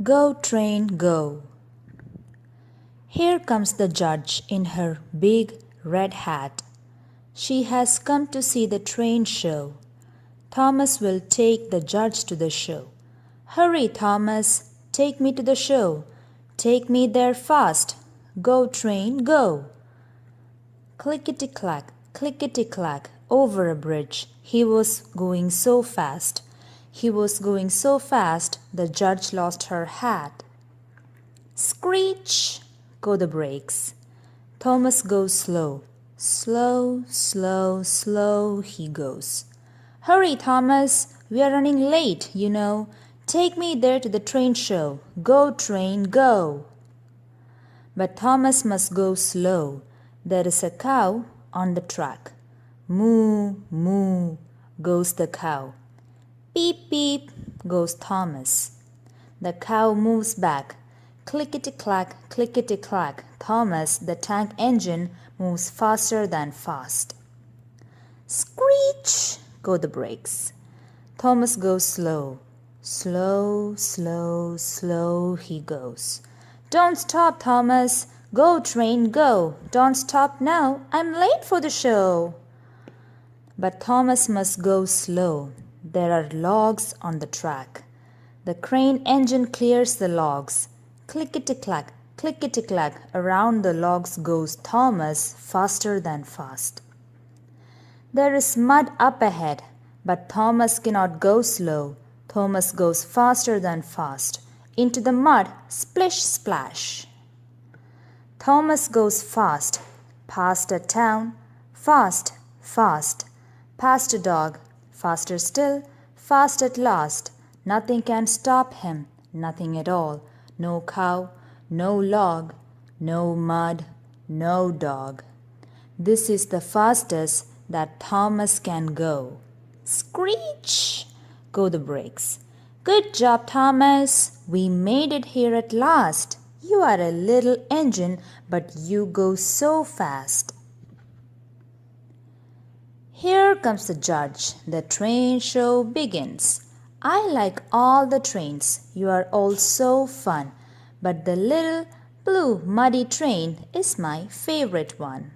Go, train, go. Here comes the judge in her big red hat. She has come to see the train show. Thomas will take the judge to the show. Hurry, Thomas, take me to the show. Take me there fast. Go, train, go. Clickety-clack, clickety-clack, over a bridge. He was going so fast. He was going so fast, the judge lost her hat. Screech, go the brakes. Thomas goes slow. Slow, slow, slow he goes. Hurry, Thomas, we are running late, you know. Take me there to the train show. Go, train, go. But Thomas must go slow. There is a cow on the track. Moo, moo, goes the cow. Beep, beep, goes Thomas. The cow moves back. Clickety-clack, clickety-clack. Thomas, the tank engine, moves faster than fast. Screech, go the brakes. Thomas goes slow. Slow, slow, slow he goes. Don't stop, Thomas. Go, train, go. Don't stop now. I'm late for the show. But Thomas must go slow. There are logs on the track. The crane engine clears the logs. Clickety-clack, clickety-clack. Around the logs goes Thomas, faster than fast. There is mud up ahead, but Thomas cannot go slow. Thomas goes faster than fast. Into the mud, splish, splash. Thomas goes fast, past a town, fast, fast, past a dog, faster still, fast at last. Nothing can stop him, nothing at all. No cow, no log, no mud, no dog. This is the fastest that Thomas can go. Screech, go the brakes. Good job, Thomas. We made it here at last. You are a little engine, but you go so fast. Here comes the judge. The train show begins. I like all the trains. You are all so fun. But the little blue muddy train is my favorite one.